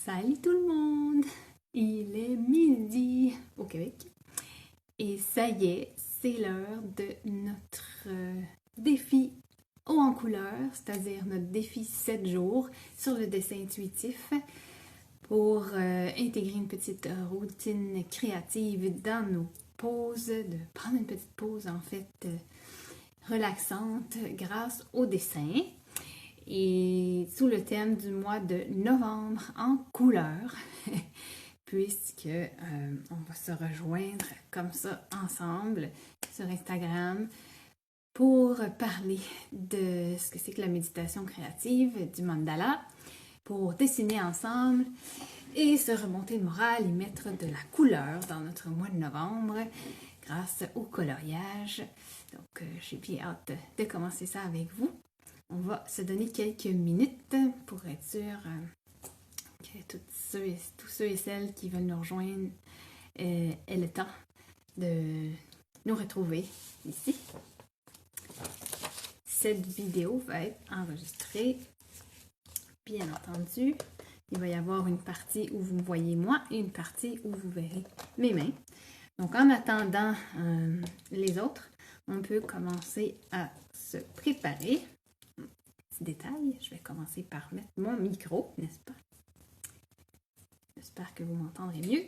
Salut tout le monde! Il est midi au Québec et ça y est, c'est l'heure de notre défi haut en couleur, c'est-à-dire notre défi 7 jours sur le dessin intuitif pour intégrer une petite routine créative dans nos pauses, de prendre une petite pause en fait relaxante grâce au dessin. Et sous le thème du mois de novembre en couleur, puisque on va se rejoindre comme ça ensemble sur Instagram pour parler de ce que c'est que la méditation créative, du mandala, pour dessiner ensemble et se remonter le moral et mettre de la couleur dans notre mois de novembre grâce au coloriage. Donc j'ai bien hâte de commencer ça avec vous. On va se donner quelques minutes pour être sûr que tous ceux et celles qui veulent nous rejoindre aient le temps de nous retrouver ici. Cette vidéo va être enregistrée, bien entendu. Il va y avoir une partie où vous me voyez moi et une partie où vous verrez mes mains. Donc en attendant les autres, on peut commencer à se préparer. Petit détail, je vais commencer par mettre mon micro, n'est-ce pas? J'espère que vous m'entendrez mieux.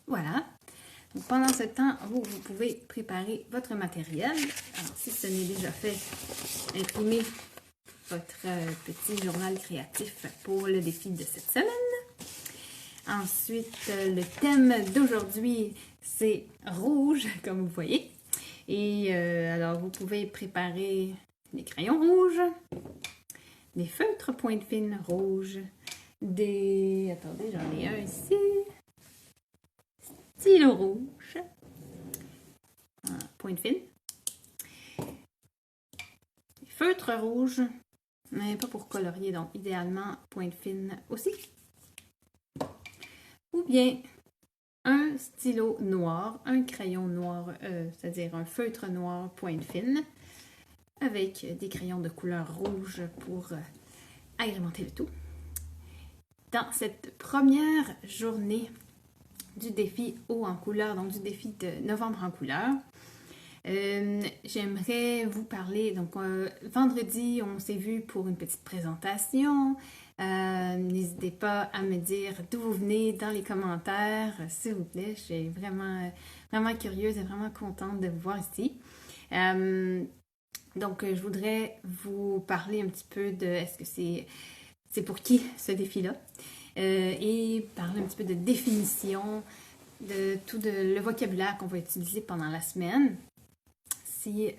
Voilà. Donc, pendant ce temps, vous pouvez préparer votre matériel. Alors, si ce n'est déjà fait, imprimez votre petit journal créatif pour le défi de cette semaine. Ensuite, le thème d'aujourd'hui, c'est rouge, comme vous voyez. Et alors, vous pouvez préparer des crayons rouges, des feutres pointe fine rouges, des... Attendez, j'en ai un ici. Stylo rouge, pointe fine. Des feutres rouges, mais pas pour colorier, donc idéalement pointe fine aussi. Ou bien un stylo noir, un crayon noir, c'est-à-dire un feutre noir pointe fine, avec des crayons de couleur rouge pour agrémenter le tout. Dans cette première journée du défi haut en couleur, donc du défi de novembre en couleur, j'aimerais vous parler, donc vendredi, on s'est vu pour une petite présentation. N'hésitez pas à me dire d'où vous venez dans les commentaires, s'il vous plaît. Je suis vraiment curieuse et vraiment contente de vous voir ici. Donc, je voudrais vous parler un petit peu de est-ce que c'est pour qui ce défi-là et parler un petit peu de définition, de tout le vocabulaire qu'on va utiliser pendant la semaine. Si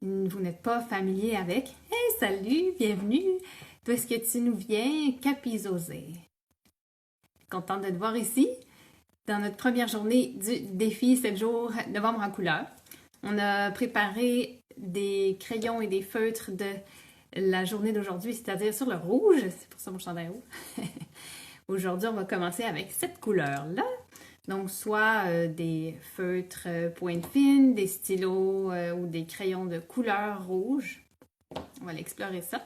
vous n'êtes pas familier avec, hey, salut, bienvenue! D'où est-ce que tu nous viens? Capizosé. Contente de te voir ici dans notre première journée du défi 7 jours novembre en couleur. On a préparé des crayons et des feutres de la journée d'aujourd'hui, c'est-à-dire sur le rouge. C'est pour ça mon chandail rouge. Aujourd'hui, on va commencer avec cette couleur-là. Donc, soit des feutres pointe fine, des stylos ou des crayons de couleur rouge. On va l'explorer ça.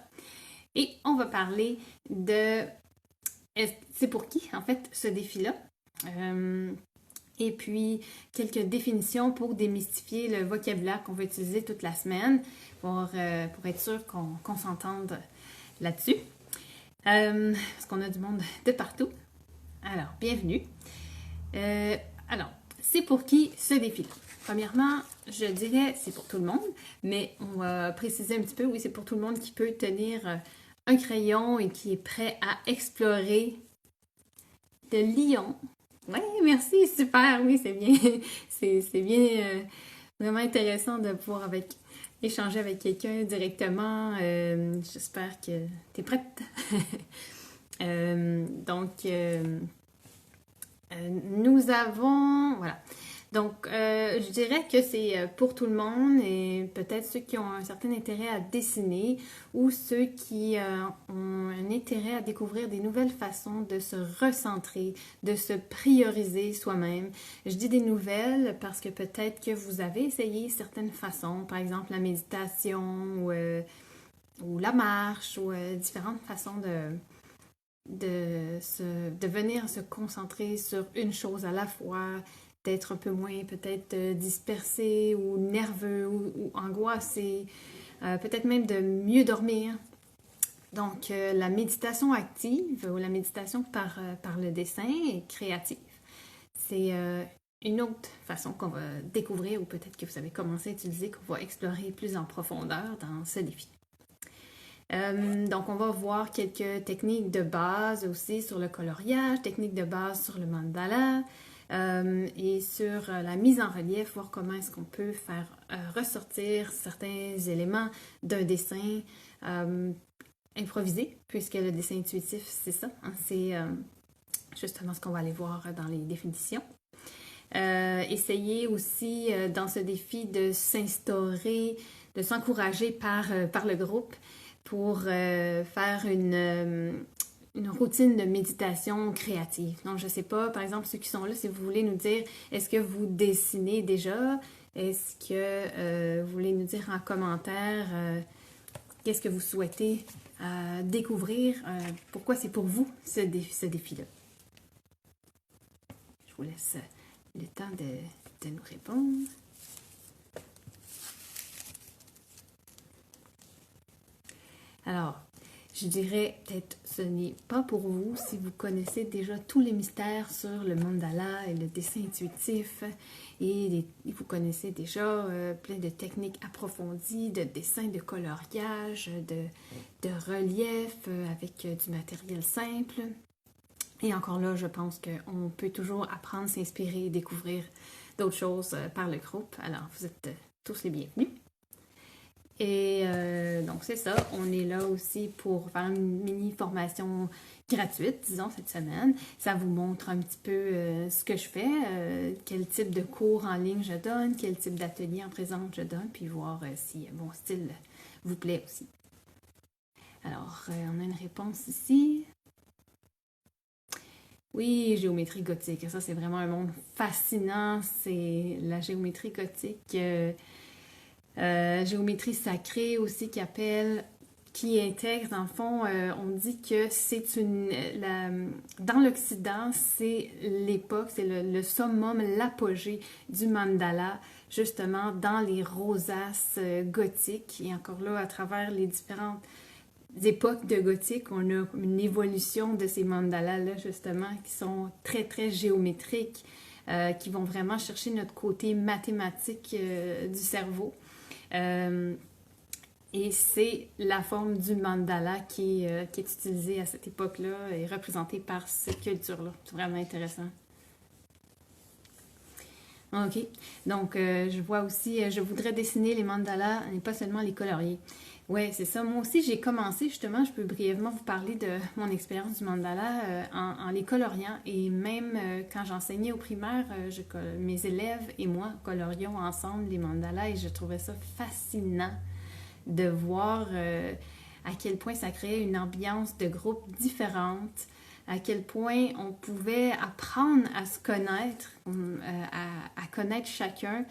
Et on va parler de... C'est pour qui, en fait, ce défi-là? Et puis, quelques définitions pour démystifier le vocabulaire qu'on va utiliser toute la semaine pour être sûr qu'on s'entende là-dessus. Parce qu'on a du monde de partout. Alors, bienvenue. Alors, c'est pour qui ce défi-là? Premièrement, je dirais c'est pour tout le monde, mais on va préciser un petit peu, oui, c'est pour tout le monde qui peut tenir un crayon et qui est prêt à explorer de Lyon. Oui, merci, super, oui, c'est bien. C'est bien, vraiment intéressant de pouvoir échanger avec quelqu'un directement. J'espère que tu es prête. Donc, nous avons, voilà. Donc, je dirais que c'est pour tout le monde et peut-être ceux qui ont un certain intérêt à dessiner ou ceux qui ont un intérêt à découvrir des nouvelles façons de se recentrer, de se prioriser soi-même. Je dis des nouvelles parce que peut-être que vous avez essayé certaines façons, par exemple la méditation ou la marche ou différentes façons de venir se concentrer sur une chose à la fois, d'être un peu moins peut-être dispersé ou nerveux ou angoissé, peut-être même de mieux dormir. Donc, la méditation active ou la méditation par le dessin est créative. C'est une autre façon qu'on va découvrir ou peut-être que vous avez commencé à utiliser, qu'on va explorer plus en profondeur dans ce défi. Donc, on va voir quelques techniques de base aussi sur le coloriage, techniques de base sur le mandala et sur la mise en relief, voir comment est-ce qu'on peut faire ressortir certains éléments d'un dessin improvisé, puisque le dessin intuitif, c'est ça, hein, c'est justement ce qu'on va aller voir dans les définitions. Essayer aussi dans ce défi de s'instaurer, de s'encourager par le groupe pour faire une routine de méditation créative. Donc, je ne sais pas, par exemple, ceux qui sont là, si vous voulez nous dire, est-ce que vous dessinez déjà? Est-ce que vous voulez nous dire en commentaire qu'est-ce que vous souhaitez découvrir? Pourquoi c'est pour vous ce défi-là? Je vous laisse le temps de nous répondre. Alors, je dirais peut-être ce n'est pas pour vous si vous connaissez déjà tous les mystères sur le mandala et le dessin intuitif et vous connaissez déjà plein de techniques approfondies de dessin, de coloriage, de relief avec du matériel simple. Et encore là, je pense qu'on peut toujours apprendre, s'inspirer et découvrir d'autres choses par le groupe. Alors, vous êtes tous les bienvenus. Et donc, c'est ça. On est là aussi pour faire une mini-formation gratuite, disons, cette semaine. Ça vous montre un petit peu ce que je fais, quel type de cours en ligne je donne, quel type d'atelier en présence je donne, puis voir si mon style vous plaît aussi. Alors, on a une réponse ici. Oui, géométrie gothique. Ça, c'est vraiment un monde fascinant. C'est la géométrie gothique. Géométrie sacrée aussi qui intègre, dans le fond, on dit que c'est dans l'Occident, c'est l'époque, c'est le summum, l'apogée du mandala, justement dans les rosaces gothiques. Et encore là, à travers les différentes époques de gothique, on a une évolution de ces mandalas-là, justement, qui sont très, très géométriques, qui vont vraiment chercher notre côté mathématique du cerveau. Et c'est la forme du mandala qui est utilisée à cette époque-là et représentée par cette culture-là. C'est vraiment intéressant. OK. Donc, je vois aussi, je voudrais dessiner les mandalas et pas seulement les colorier. Oui, c'est ça. Moi aussi, j'ai commencé justement, je peux brièvement vous parler de mon expérience du mandala en les coloriant. Et même quand j'enseignais au primaire, mes élèves et moi colorions ensemble les mandalas et je trouvais ça fascinant de voir à quel point ça créait une ambiance de groupe différente, à quel point on pouvait apprendre à se connaître, à connaître chacun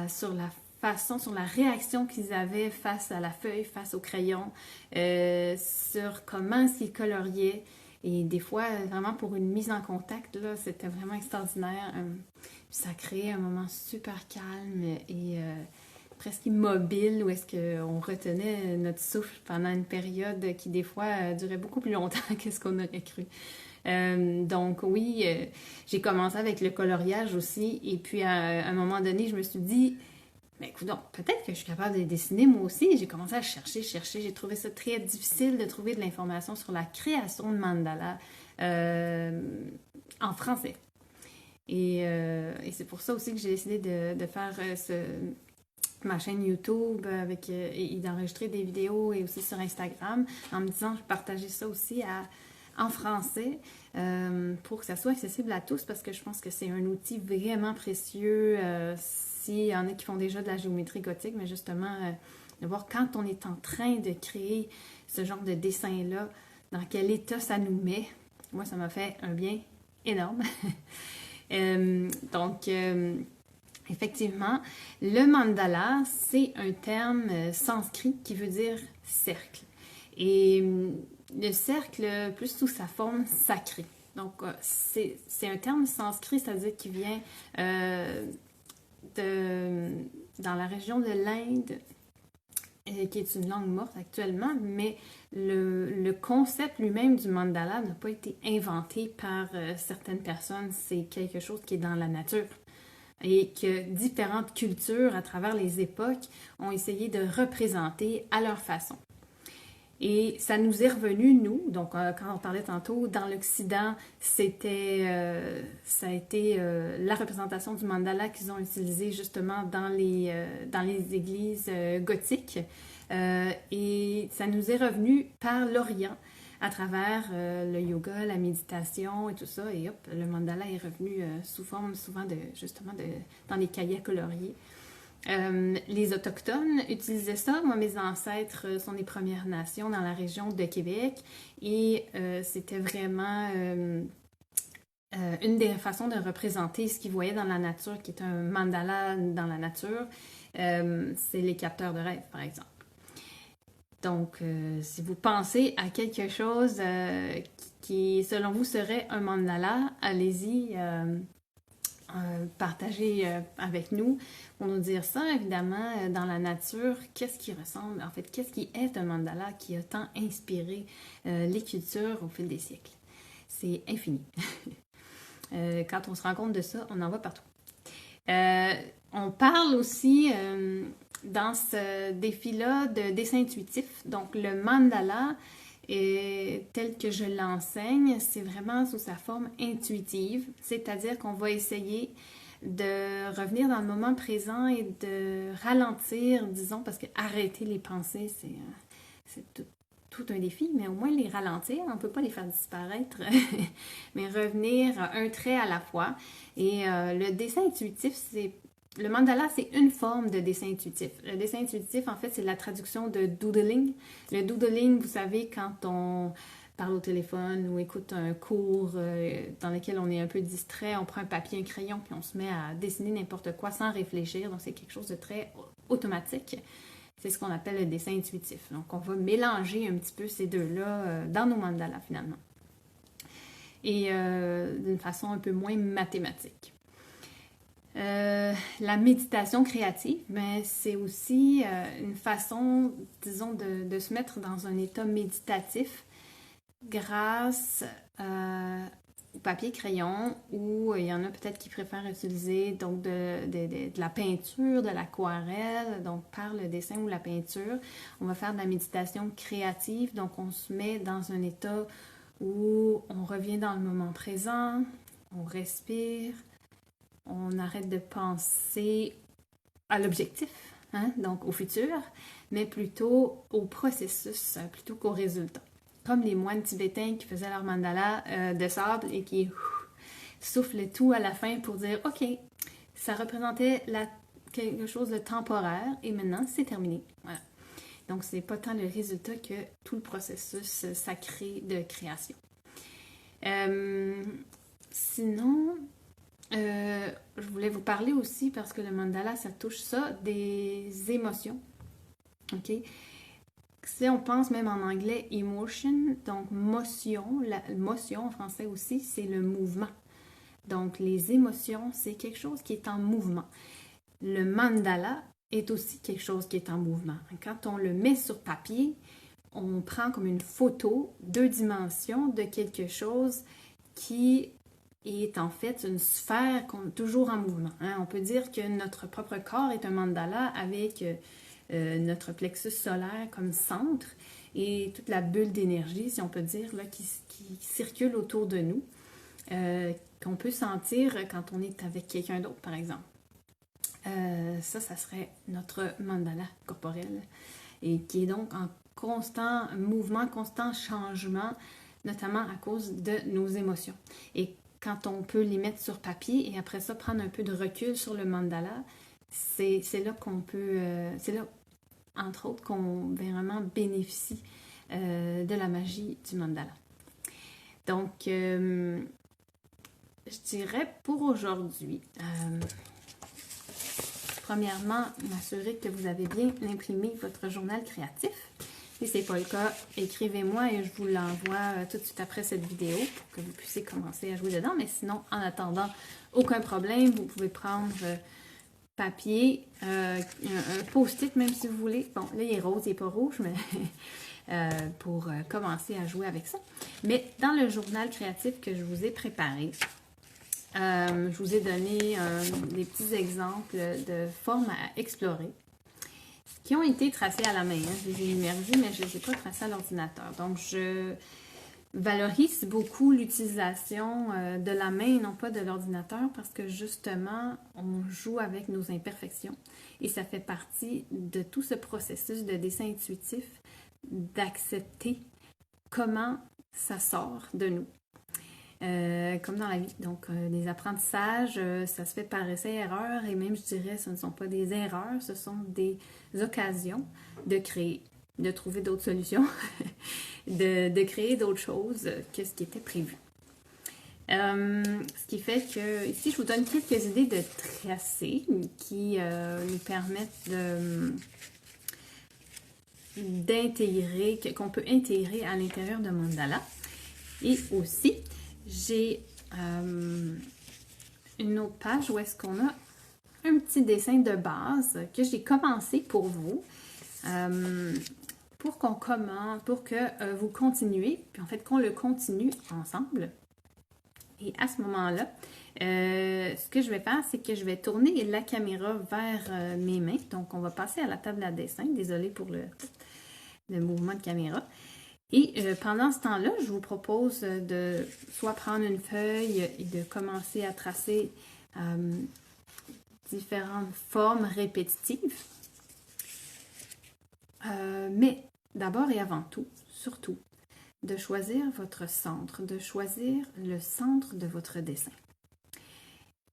sur la façon, sur la réaction qu'ils avaient face à la feuille, face au crayon, sur comment ils coloriaient. Et des fois, vraiment pour une mise en contact, là, c'était vraiment extraordinaire. Ça créait un moment super calme et presque immobile où est-ce qu'on retenait notre souffle pendant une période qui, des fois, durait beaucoup plus longtemps que ce qu'on aurait cru. Donc oui, j'ai commencé avec le coloriage aussi. Et puis, à un moment donné, je me suis dit... Mais écoute, peut-être que je suis capable de dessiner moi aussi. J'ai commencé à chercher. J'ai trouvé ça très difficile de trouver de l'information sur la création de mandala en français. Et c'est pour ça aussi que j'ai décidé de faire ma chaîne YouTube et d'enregistrer des vidéos et aussi sur Instagram en me disant je vais partager ça aussi en français pour que ça soit accessible à tous parce que je pense que c'est un outil vraiment précieux s'il y en a qui font déjà de la géométrie gothique, mais justement de voir quand on est en train de créer ce genre de dessin-là, dans quel état ça nous met. Moi, ça m'a fait un bien énorme. Donc, effectivement, le mandala, c'est un terme sanskrit qui veut dire cercle. Et le cercle, plus sous sa forme sacrée. Donc, c'est un terme sanskrit, c'est-à-dire qui vient dans la région de l'Inde, qui est une langue morte actuellement, mais le concept lui-même du mandala n'a pas été inventé par certaines personnes. C'est quelque chose qui est dans la nature et que différentes cultures à travers les époques ont essayé de représenter à leur façon. Et ça nous est revenu, nous, donc quand on parlait tantôt, dans l'Occident, ça a été la représentation du mandala qu'ils ont utilisé justement dans les églises gothiques. Et ça nous est revenu par l'Orient, à travers le yoga, la méditation et tout ça. Et hop, le mandala est revenu sous forme souvent dans les cahiers coloriés. Les Autochtones utilisaient ça. Moi, mes ancêtres sont des Premières Nations dans la région de Québec et c'était vraiment une des façons de représenter ce qu'ils voyaient dans la nature, qui est un mandala dans la nature. C'est les capteurs de rêve, par exemple. Donc, si vous pensez à quelque chose qui, selon vous, serait un mandala, allez-y. Partager avec nous pour nous dire ça, évidemment, dans la nature, qu'est-ce qui ressemble, en fait, qu'est-ce qui est un mandala qui a tant inspiré les cultures au fil des siècles. C'est infini. Quand on se rend compte de ça, on en voit partout. On parle aussi dans ce défi-là de dessin intuitif. Donc, le mandala, tel que je l'enseigne, c'est vraiment sous sa forme intuitive, c'est-à-dire qu'on va essayer de revenir dans le moment présent et de ralentir, disons, parce que arrêter les pensées, c'est tout un défi, mais au moins les ralentir, on ne peut pas les faire disparaître, mais revenir un trait à la fois. Et le dessin intuitif, le mandala, c'est une forme de dessin intuitif. Le dessin intuitif, en fait, c'est la traduction de doodling. Le doodling, vous savez, quand on parle au téléphone ou écoute un cours dans lequel on est un peu distrait, on prend un papier, un crayon, puis on se met à dessiner n'importe quoi sans réfléchir. Donc, c'est quelque chose de très automatique. C'est ce qu'on appelle le dessin intuitif. Donc, on va mélanger un petit peu ces deux-là dans nos mandalas, finalement. Et d'une façon un peu moins mathématique. La méditation créative, mais c'est aussi une façon, disons, de se mettre dans un état méditatif grâce au papier-crayon ou il y en a peut-être qui préfèrent utiliser donc de la peinture, de l'aquarelle, donc par le dessin ou la peinture. On va faire de la méditation créative, donc on se met dans un état où on revient dans le moment présent, on respire, on arrête de penser à l'objectif, hein, donc au futur, mais plutôt au processus, plutôt qu'au résultat. Comme les moines tibétains qui faisaient leur mandala de sable et qui soufflaient tout à la fin pour dire « Ok, ça représentait quelque chose de temporaire et maintenant c'est terminé. » Voilà. Donc c'est pas tant le résultat que tout le processus sacré de création. Sinon... je voulais vous parler aussi, parce que le mandala, ça touche ça, des émotions. OK? Si on pense même en anglais emotion, donc motion, la motion en français aussi, c'est le mouvement. Donc les émotions, c'est quelque chose qui est en mouvement. Le mandala est aussi quelque chose qui est en mouvement. Quand on le met sur papier, on prend comme une photo, 2 dimensions de quelque chose qui est en fait une sphère toujours en mouvement. Hein? On peut dire que notre propre corps est un mandala avec notre plexus solaire comme centre et toute la bulle d'énergie, si on peut dire, là, qui circule autour de nous, qu'on peut sentir quand on est avec quelqu'un d'autre, par exemple. Ça serait notre mandala corporel et qui est donc en constant mouvement, constant changement notamment à cause de nos émotions. Et quand on peut les mettre sur papier et après ça prendre un peu de recul sur le mandala, c'est là qu'on peut, c'est là entre autres qu'on vraiment bénéficie de la magie du mandala. Donc, je dirais pour aujourd'hui, premièrement, m'assurer que vous avez bien imprimé votre journal créatif. Si ce n'est pas le cas, écrivez-moi et je vous l'envoie tout de suite après cette vidéo pour que vous puissiez commencer à jouer dedans. Mais sinon, en attendant, aucun problème, vous pouvez prendre papier, un post-it même si vous voulez. Bon, là, il est rose, il n'est pas rouge, mais pour commencer à jouer avec ça. Mais dans le journal créatif que je vous ai préparé, je vous ai donné des petits exemples de formes à explorer qui ont été tracées à la main. Hein. Je les ai immergées, mais je ne les ai pas tracées à l'ordinateur. Donc, je valorise beaucoup l'utilisation de la main et non pas de l'ordinateur parce que justement, on joue avec nos imperfections et ça fait partie de tout ce processus de dessin intuitif d'accepter comment ça sort de nous. Comme dans la vie. Donc, les apprentissages, ça se fait par essai-erreur et même, je dirais, ce ne sont pas des erreurs, ce sont des occasions de créer, de trouver d'autres solutions, de créer d'autres choses que ce qui était prévu. Ce qui fait que, ici, je vous donne quelques idées de tracés qui nous permettent d'intégrer, qu'on peut intégrer à l'intérieur de mandala. Et aussi, j'ai une autre page où est-ce qu'on a un petit dessin de base que j'ai commencé pour vous, pour qu'on commence, pour que vous continuez, puis en fait qu'on le continue ensemble. Et à ce moment-là, ce que je vais faire, c'est que je vais tourner la caméra vers mes mains. Donc, on va passer à la table à dessin. Désolée pour le mouvement de caméra. Et pendant ce temps-là, je vous propose de soit prendre une feuille et de commencer à tracer différentes formes répétitives. Mais d'abord et avant tout, surtout, de choisir votre centre, de choisir le centre de votre dessin.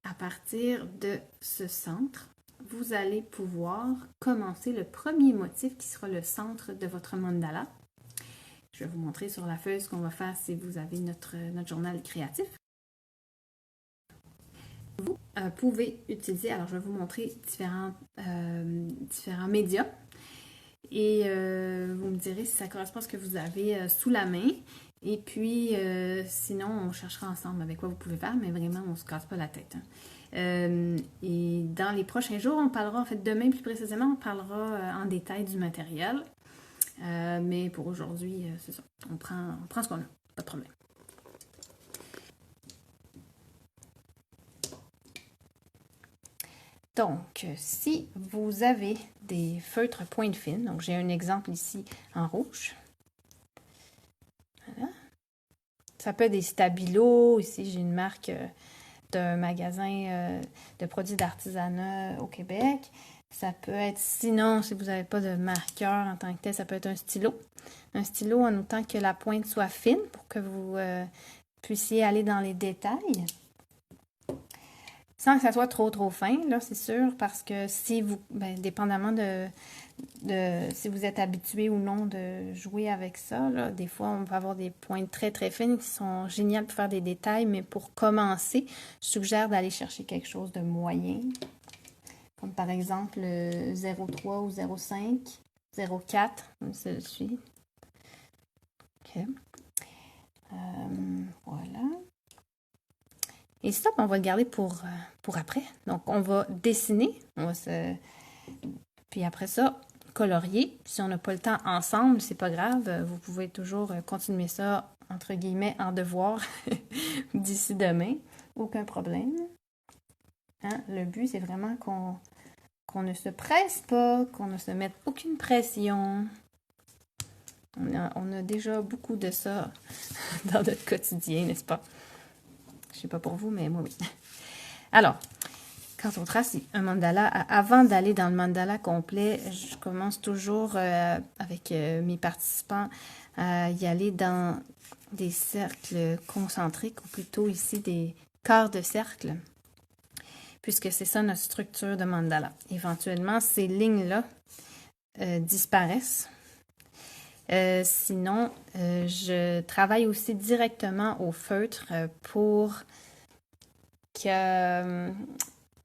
À partir de ce centre, vous allez pouvoir commencer le premier motif qui sera le centre de votre mandala. Je vais vous montrer sur la feuille ce qu'on va faire si vous avez notre journal créatif. Vous pouvez utiliser, alors je vais vous montrer différents médias et vous me direz si ça correspond à ce que vous avez sous la main. Et puis, sinon, on cherchera ensemble avec quoi vous pouvez faire, mais vraiment, on ne se casse pas la tête. Hein. Et dans les prochains jours, on parlera, en fait, demain plus précisément, on parlera en détail du matériel. Mais pour aujourd'hui, c'est ça. On prend ce qu'on a, pas de problème. Donc, si vous avez des feutres pointe fine, donc j'ai un exemple ici en rouge. Voilà. Ça peut être des stabilos. Ici, j'ai une marque d'un magasin de produits d'artisanat au Québec. Ça peut être, sinon, si vous n'avez pas de marqueur en tant que tel, ça peut être un stylo. Un stylo en autant que la pointe soit fine pour que vous puissiez aller dans les détails. Sans que ça soit trop fin, là, c'est sûr, parce que si vous, dépendamment de si vous êtes habitué ou non de jouer avec ça, là, des fois, on peut avoir des pointes très fines qui sont géniales pour faire des détails, mais pour commencer, je suggère d'aller chercher quelque chose de moyen. Comme par exemple 0,3 ou 0,5, 0,4, comme celui-ci. OK. Voilà. Et ça, on va le garder pour après. Donc, on va dessiner. Puis après ça, colorier. Si on n'a pas le temps ensemble, c'est pas grave. Vous pouvez toujours continuer ça, entre guillemets, en devoir d'ici demain. Aucun problème. Hein? Le but, c'est vraiment qu'on ne se presse pas, qu'on ne se mette aucune pression. On a déjà beaucoup de ça dans notre quotidien, n'est-ce pas? Je ne sais pas pour vous, mais moi, oui. Alors, quand on trace un mandala, avant d'aller dans le mandala complet, je commence toujours avec mes participants à y aller dans des cercles concentriques, ou plutôt ici des quarts de cercle, puisque c'est ça notre structure de mandala. Éventuellement, ces lignes-là disparaissent. Sinon, je travaille aussi directement au feutre pour qu'on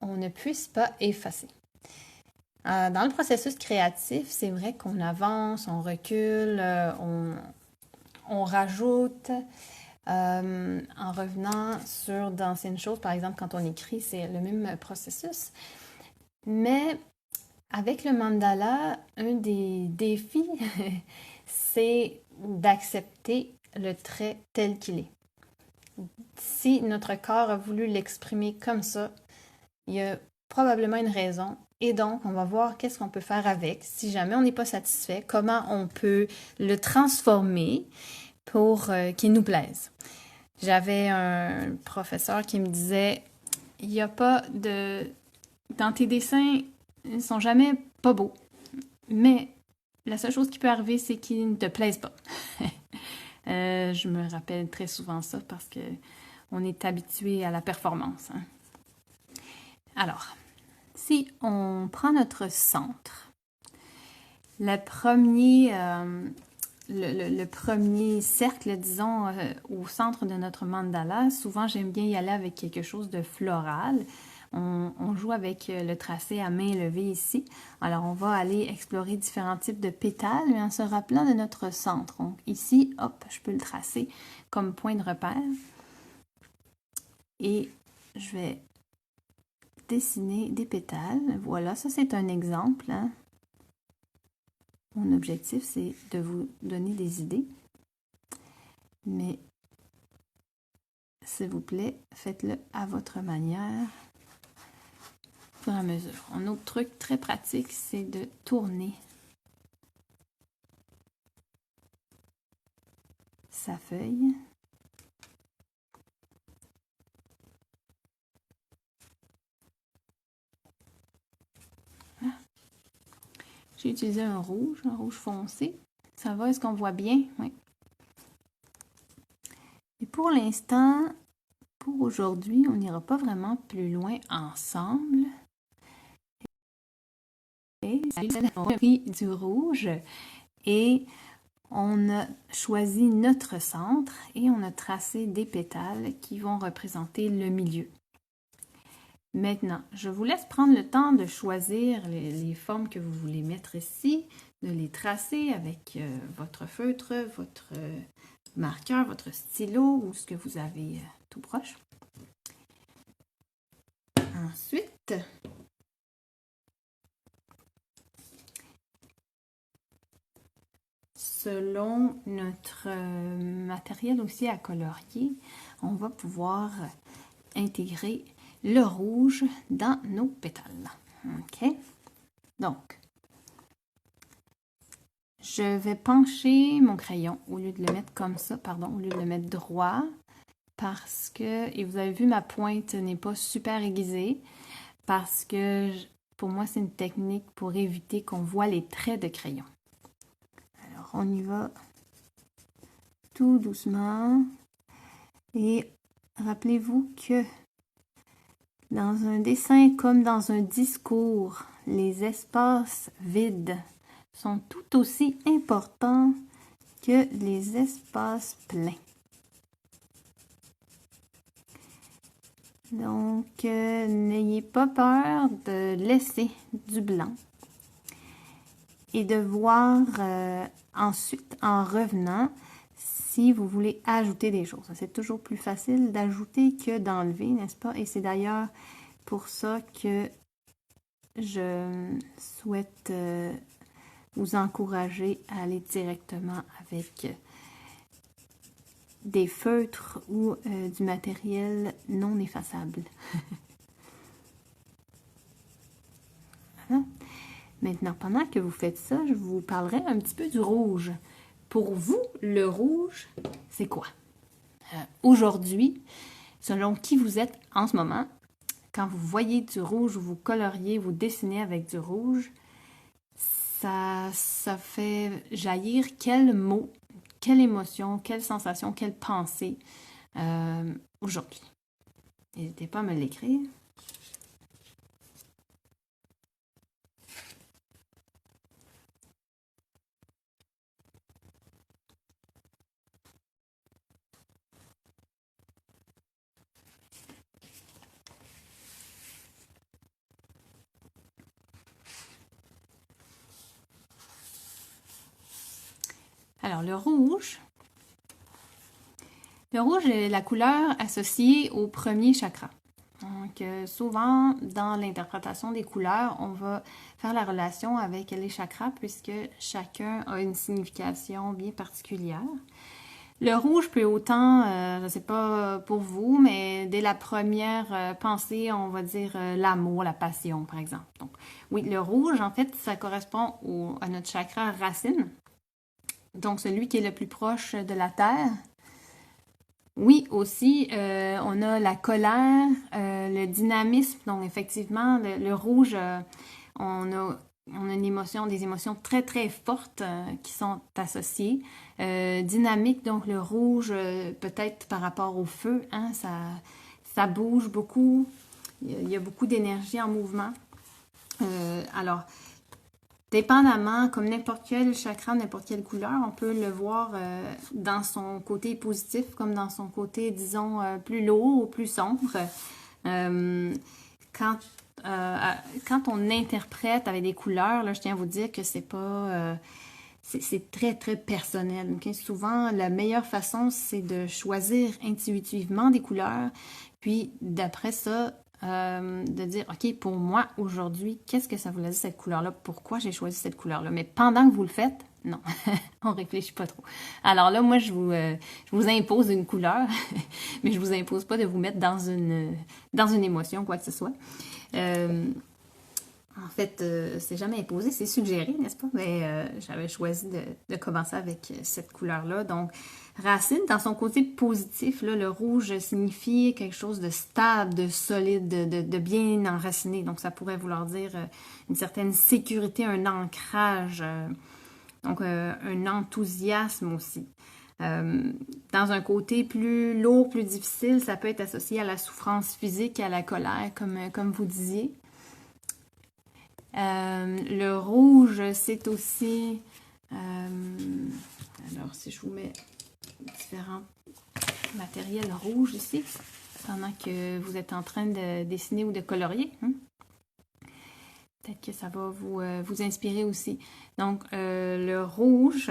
ne puisse pas effacer. Dans le processus créatif, c'est vrai qu'on avance, on recule, on rajoute en revenant sur d'anciennes choses. Par exemple, quand on écrit, c'est le même processus. Mais avec le mandala, un des défis, c'est d'accepter le trait tel qu'il est. Si notre corps a voulu l'exprimer comme ça, il y a probablement une raison. Et donc, on va voir qu'est-ce qu'on peut faire avec. Si jamais on n'est pas satisfait, comment on peut le transformer pour qu'il nous plaise. J'avais un professeur qui me disait, il n'y a pas de... Dans tes dessins, ils ne sont jamais pas beaux. Mais la seule chose qui peut arriver, c'est qu'ils ne te plaisent pas. Je me rappelle très souvent ça parce que on est habitué à la performance. Hein. Alors, si on prend notre centre, le premier cercle, disons, au centre de notre mandala, souvent j'aime bien y aller avec quelque chose de floral. On joue avec le tracé à main levée ici. Alors, on va aller explorer différents types de pétales, mais en se rappelant de notre centre. Donc, ici, hop, je peux le tracer comme point de repère. Et je vais dessiner des pétales. Voilà, ça c'est un exemple. Hein. Mon objectif, c'est de vous donner des idées. Mais, s'il vous plaît, faites-le à votre manière. Au fur et à mesure. Un autre truc très pratique, c'est de tourner sa feuille. Voilà. J'ai utilisé un rouge foncé. Ça va, est-ce qu'on voit bien? Oui. Et pour l'instant, pour aujourd'hui, on n'ira pas vraiment plus loin ensemble. On a pris du rouge et on a choisi notre centre et on a tracé des pétales qui vont représenter le milieu. Maintenant, je vous laisse prendre le temps de choisir les formes que vous voulez mettre ici, de les tracer avec votre feutre, votre marqueur, votre stylo ou ce que vous avez tout proche. Ensuite, selon notre matériel aussi à colorier, on va pouvoir intégrer le rouge dans nos pétales. OK? Donc, je vais pencher mon crayon au lieu de le mettre comme ça, au lieu de le mettre droit, parce que, et vous avez vu, ma pointe n'est pas super aiguisée, parce que pour moi, c'est une technique pour éviter qu'on voit les traits de crayon. Alors, on y va tout doucement. Et rappelez-vous que dans un dessin comme dans un discours, les espaces vides sont tout aussi importants que les espaces pleins. Donc, n'ayez pas peur de laisser du blanc et de voir ensuite, en revenant, si vous voulez ajouter des choses. C'est toujours plus facile d'ajouter que d'enlever, n'est-ce pas? Et c'est d'ailleurs pour ça que je souhaite vous encourager à aller directement avec des feutres ou du matériel non effaçable. Voilà. Maintenant, pendant que vous faites ça, je vous parlerai un petit peu du rouge. Pour vous, le rouge, c'est quoi? Aujourd'hui, selon qui vous êtes en ce moment, quand vous voyez du rouge ou vous coloriez, vous dessinez avec du rouge, ça fait jaillir quel mot, quelle émotion, quelle sensation, quelle pensée aujourd'hui. N'hésitez pas à me l'écrire. Alors, le rouge est la couleur associée au premier chakra. Donc, souvent, dans l'interprétation des couleurs, on va faire la relation avec les chakras puisque chacun a une signification bien particulière. Le rouge peut autant, je ne sais pas pour vous, mais dès la première pensée, on va dire l'amour, la passion, par exemple. Donc, oui, le rouge, en fait, ça correspond à notre chakra racine. Donc, celui qui est le plus proche de la terre. Oui, aussi, on a la colère, le dynamisme. Donc, effectivement, le rouge, on a une émotion, des émotions très, très fortes qui sont associées. Dynamique, donc le rouge, peut-être par rapport au feu, hein, ça bouge beaucoup. Il y a beaucoup d'énergie en mouvement. Alors, dépendamment, comme n'importe quel chakra, n'importe quelle couleur, on peut le voir dans son côté positif comme dans son côté, disons, plus lourd ou plus sombre. Quand on interprète avec des couleurs, là, je tiens à vous dire que c'est pas... c'est très, très personnel. Okay? Souvent, la meilleure façon, c'est de choisir intuitivement des couleurs, puis d'après ça, de dire, OK, pour moi, aujourd'hui, qu'est-ce que ça voulait dire cette couleur-là? Pourquoi j'ai choisi cette couleur-là? Mais pendant que vous le faites, non, on réfléchit pas trop. Alors là, moi, je vous impose une couleur, mais je vous impose pas de vous mettre dans une émotion, quoi que ce soit. En fait, c'est jamais imposé, c'est suggéré, n'est-ce pas? Mais j'avais choisi de commencer avec cette couleur-là. Donc, racine, dans son côté positif, là, le rouge signifie quelque chose de stable, de solide, de bien enraciné. Donc, ça pourrait vouloir dire une certaine sécurité, un ancrage, donc un enthousiasme aussi. Dans un côté plus lourd, plus difficile, ça peut être associé à la souffrance physique, à la colère, comme vous disiez. Le rouge, c'est aussi... alors, si je vous mets différents matériels rouges ici, pendant que vous êtes en train de dessiner ou de colorier, hein? Peut-être que ça va vous inspirer aussi. Donc, le rouge...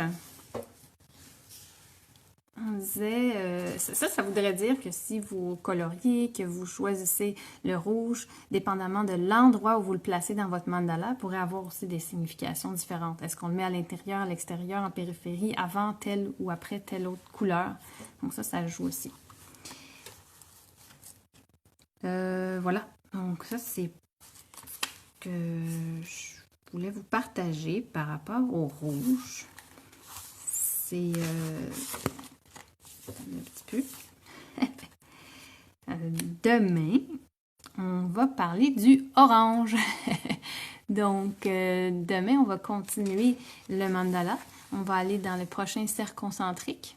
On disait, ça voudrait dire que si vous coloriez, que vous choisissez le rouge, dépendamment de l'endroit où vous le placez dans votre mandala, pourrait avoir aussi des significations différentes. Est-ce qu'on le met à l'intérieur, à l'extérieur, en périphérie, avant telle ou après telle autre couleur? Donc ça joue aussi. Voilà. Donc ça, c'est ce que je voulais vous partager par rapport au rouge. C'est... un petit peu. Demain, on va parler du orange. Donc, demain, on va continuer le mandala. On va aller dans le prochain cercle concentrique.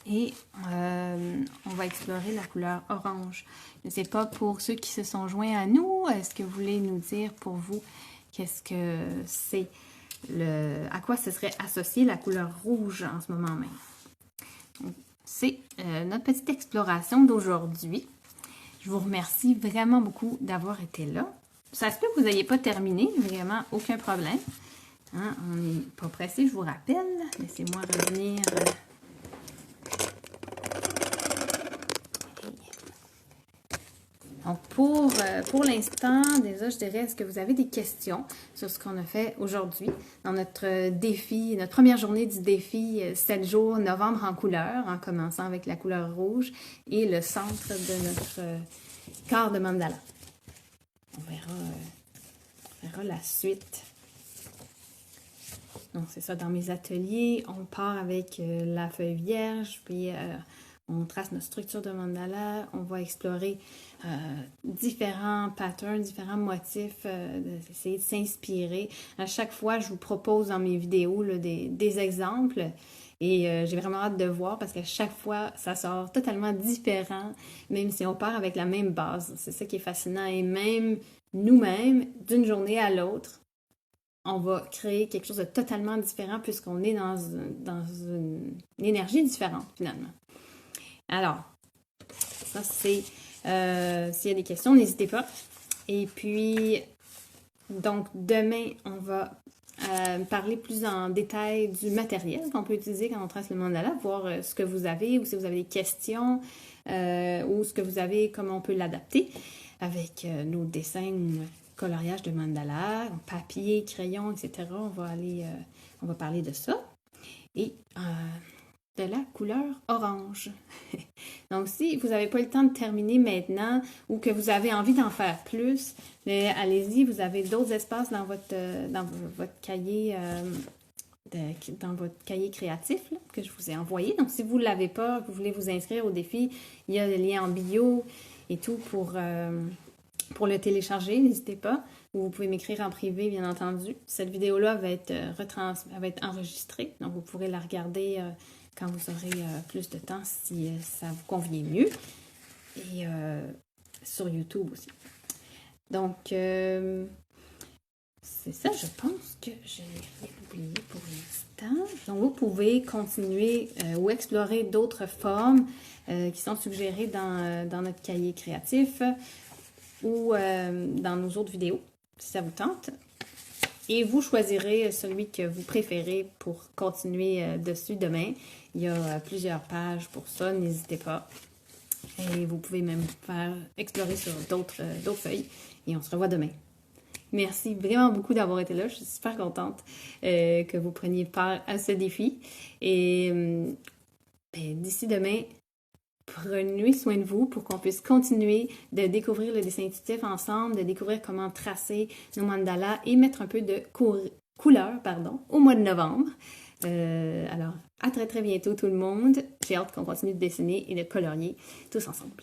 Et on va explorer la couleur orange. Je ne sais pas pour ceux qui se sont joints à nous, est-ce que vous voulez nous dire pour vous qu'est-ce que c'est, à quoi ce serait associé la couleur rouge en ce moment même? C'est notre petite exploration d'aujourd'hui. Je vous remercie vraiment beaucoup d'avoir été là. Ça se peut que vous n'ayez pas terminé, vraiment aucun problème. Hein, on n'est pas pressé, je vous rappelle. Laissez-moi revenir. Donc, pour l'instant, déjà, je dirais, est-ce que vous avez des questions sur ce qu'on a fait aujourd'hui dans notre défi, notre première journée du défi 7 jours, novembre en couleur, en commençant avec la couleur rouge et le centre de notre quart de mandala. On verra la suite. Donc, c'est ça, dans mes ateliers, on part avec la feuille vierge, puis on trace notre structure de mandala, on va explorer différents patterns, différents motifs, essayer de s'inspirer. À chaque fois, je vous propose dans mes vidéos là, des exemples Et j'ai vraiment hâte de voir parce qu'à chaque fois, ça sort totalement différent, même si on part avec la même base. C'est ça qui est fascinant. Et même nous-mêmes, d'une journée à l'autre, on va créer quelque chose de totalement différent puisqu'on est dans une énergie différente, finalement. Alors, ça, c'est... s'il y a des questions, n'hésitez pas. Et puis, donc, demain, on va parler plus en détail du matériel qu'on peut utiliser quand on trace le mandala, voir ce que vous avez ou si vous avez des questions ou ce que vous avez, comment on peut l'adapter avec nos dessins, coloriage de mandala, papier, crayon, etc. On va parler de ça. Et de la couleur orange. Donc, si vous n'avez pas le temps de terminer maintenant ou que vous avez envie d'en faire plus, mais allez-y, vous avez d'autres espaces dans votre cahier dans votre cahier créatif là, que je vous ai envoyé. Donc, si vous ne l'avez pas, vous voulez vous inscrire au défi, il y a le lien en bio et tout pour le télécharger, n'hésitez pas. Ou vous pouvez m'écrire en privé, bien entendu. Cette vidéo-là va être enregistrée, donc vous pourrez la regarder quand vous aurez plus de temps, si ça vous convient mieux. Et sur YouTube aussi. Donc, c'est ça, je pense que je n'ai rien oublié pour l'instant. Donc, vous pouvez continuer ou explorer d'autres formes qui sont suggérées dans notre cahier créatif ou dans nos autres vidéos, si ça vous tente. Et vous choisirez celui que vous préférez pour continuer dessus demain. Il y a plusieurs pages pour ça, n'hésitez pas. Et vous pouvez même faire explorer sur d'autres feuilles. Et on se revoit demain. Merci vraiment beaucoup d'avoir été là. Je suis super contente que vous preniez part à ce défi. Et d'ici demain, prenez soin de vous pour qu'on puisse continuer de découvrir le dessin intuitif ensemble, de découvrir comment tracer nos mandalas et mettre un peu de couleur au mois de novembre. Alors, à très très bientôt tout le monde. J'ai hâte qu'on continue de dessiner et de colorier tous ensemble.